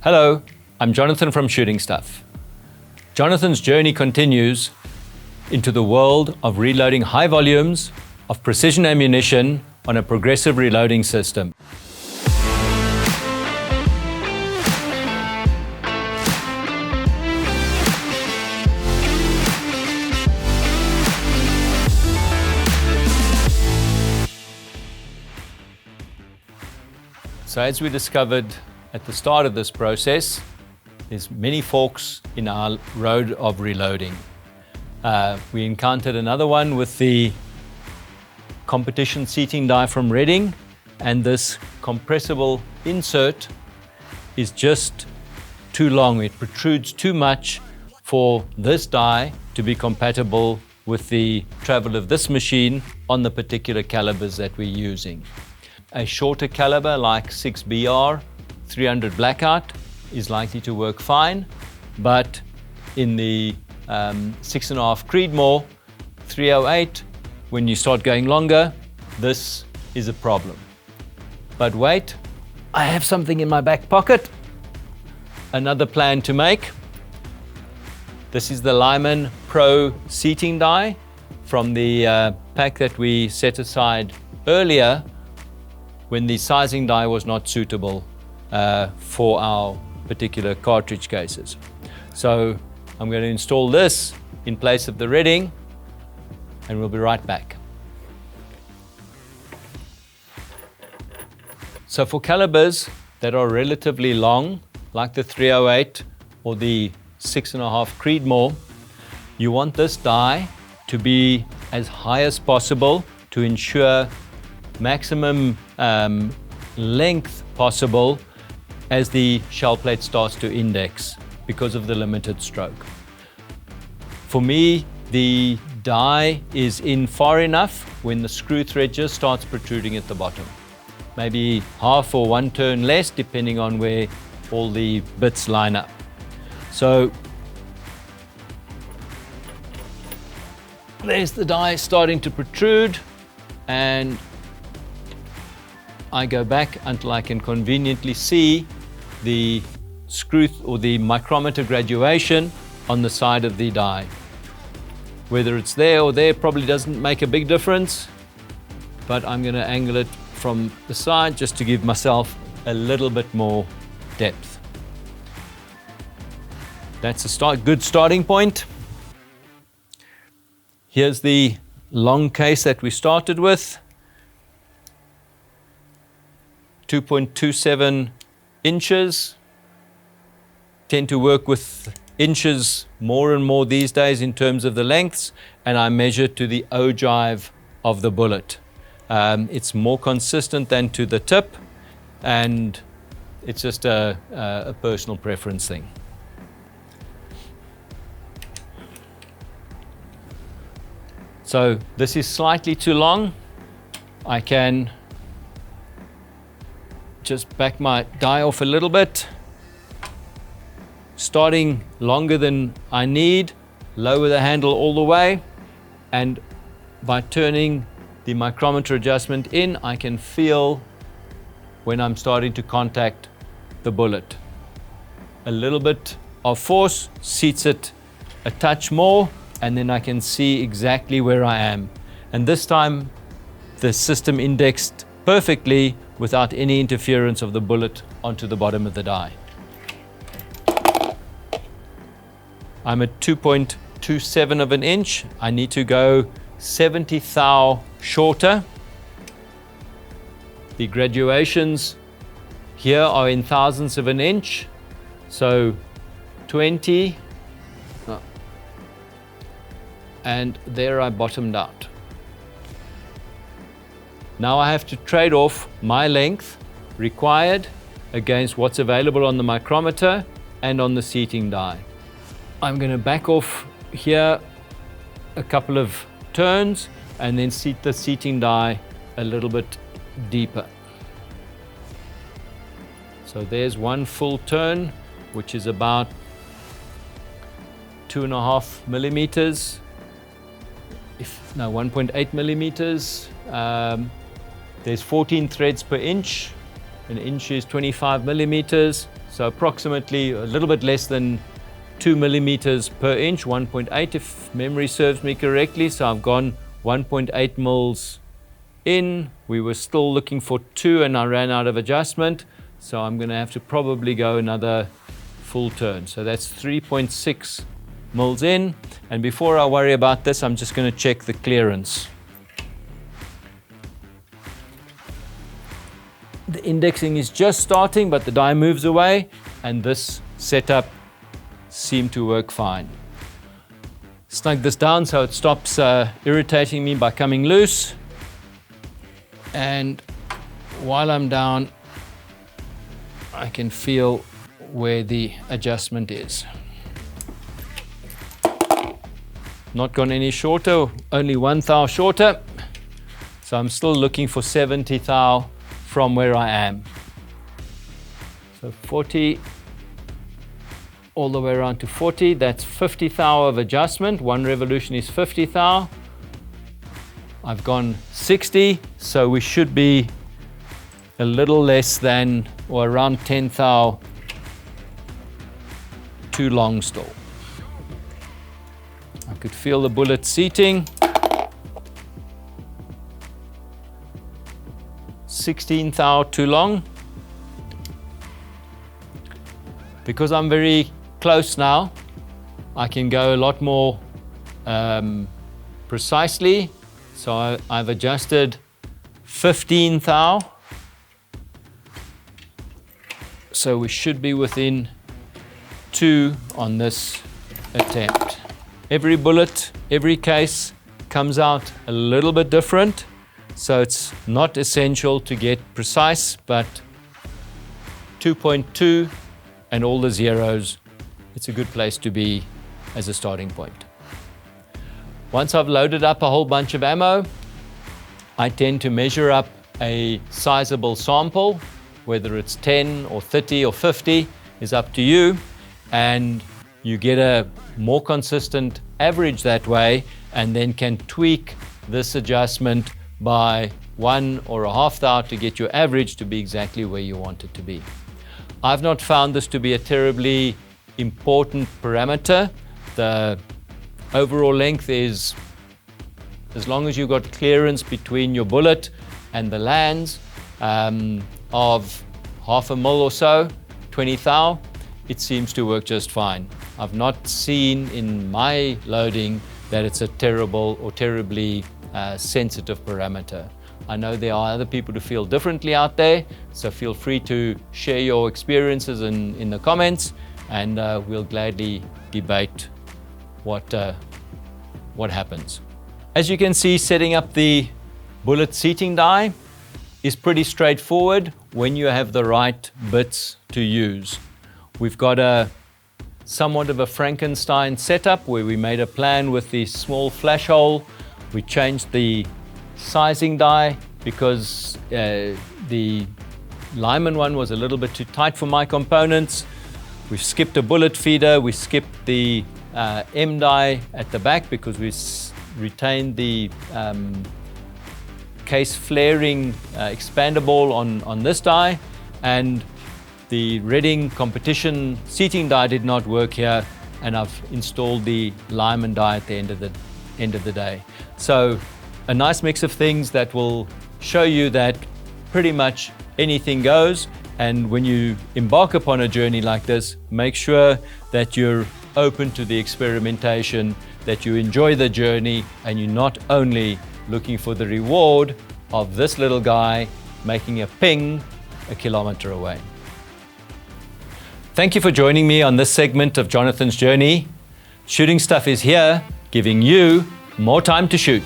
Hello, I'm Jonathan from Shooting Stuff. Jonathan's journey continues into the world of reloading high volumes of precision ammunition on a progressive reloading system. So as we discovered at the start of this process, there's many forks in our road of reloading. We encountered another one with the competition seating die from Reading, and this compressible insert is just too long. It protrudes too much for this die to be compatible with the travel of this machine on the particular calibers that we're using. A shorter caliber like 6BR 300 Blackout is likely to work fine, but in the 6.5 Creedmoor 308, when you start going longer, this is a problem. But wait, I have something in my back pocket. Another plan to make. This is the Lyman Pro seating die from the pack that we set aside earlier when the sizing die was not suitable for our particular cartridge cases. So I'm going to install this in place of the Reading, and we'll be right back. So for calibers that are relatively long, like the 308 or the 6.5 Creedmoor, you want this die to be as high as possible to ensure maximum length possible as the shell plate starts to index because of the limited stroke. For me, the die is in far enough when the screw thread just starts protruding at the bottom. Maybe half or one turn less depending on where all the bits line up. So there's the die starting to protrude, and I go back until I can conveniently see the screw or the micrometer graduation on the side of the die. Whether it's there or there probably doesn't make a big difference, but I'm going to angle it from the side just to give myself a little bit more depth. That's a good starting point. Here's the long case that we started with. 2.27 inches. Tend to work with inches more and more these days in terms of the lengths, and I measure to the ogive of the bullet. It's more consistent than to the tip, and it's just a personal preference thing. So this is slightly too long. I can just back my die off a little bit, starting longer than I need, lower the handle all the way, and by turning the micrometer adjustment in, I can feel when I'm starting to contact the bullet. A little bit of force seats it a touch more, and then I can see exactly where I am. And this time the system indexed perfectly without any interference of the bullet onto the bottom of the die. I'm at 2.27 of an inch. I need to go 70 thou shorter. The graduations here are in thousandths of an inch. So 20, and there I bottomed out. Now I have to trade off my length required against what's available on the micrometer and on the seating die. I'm going to back off here a couple of turns and then seat the seating die a little bit deeper. So there's one full turn, which is about 2.5 millimeters. 1.8 millimeters. There's 14 threads per inch. An inch is 25 millimeters. So approximately a little bit less than 2 millimeters per inch, 1.8 if memory serves me correctly. So I've gone 1.8 mils in. We were still looking for 2 and I ran out of adjustment. So I'm going to have to probably go another full turn. So that's 3.6 mils in. And before I worry about this, I'm just going to check the clearance. The indexing is just starting, but the die moves away, and this setup seemed to work fine. Snug this down so it stops irritating me by coming loose. And while I'm down, I can feel where the adjustment is. Not gone any shorter, only 1 thou shorter. So I'm still looking for 70 thou from where I am. So 40, all the way around to 40, that's 50 thou of adjustment. 1 revolution is 50 thou. I've gone 60, so we should be a little less than, or around 10 thou too long still. I could feel the bullet seating. 16 thou too long. Because I'm very close now, I can go a lot more precisely. So I've adjusted 15 thou. So we should be within 2 on this attempt. Every bullet, every case comes out a little bit different. So it's not essential to get precise, but 2.2 and all the zeros, it's a good place to be as a starting point. Once I've loaded up a whole bunch of ammo, I tend to measure up a sizable sample, whether it's 10 or 30 or 50 is up to you, and you get a more consistent average that way, and then can tweak this adjustment by 1 or a half thou to get your average to be exactly where you want it to be. I've not found this to be a terribly important parameter. The overall length is, as long as you've got clearance between your bullet and the lands of half a mil or so, 20 thou, it seems to work just fine. I've not seen in my loading that it's a terrible or terribly sensitive parameter. I know there are other people who feel differently out there, so feel free to share your experiences in the comments, and we'll gladly debate what happens. As you can see, setting up the bullet seating die is pretty straightforward when you have the right bits to use. We've got a somewhat of a Frankenstein setup where we made a plan with the small flash hole. We changed the sizing die because the Lyman one was a little bit too tight for my components. We've skipped a bullet feeder. We skipped the M die at the back because we retained the case flaring expandable on this die, and the Reading competition seating die did not work here, and I've installed the Lyman die at the end of the day. So a nice mix of things that will show you that pretty much anything goes. And when you embark upon a journey like this, make sure that you're open to the experimentation, that you enjoy the journey, and you're not only looking for the reward of this little guy making a ping a kilometer away. Thank you for joining me on this segment of Jonathan's Journey. Shooting Stuff is here, giving you more time to shoot.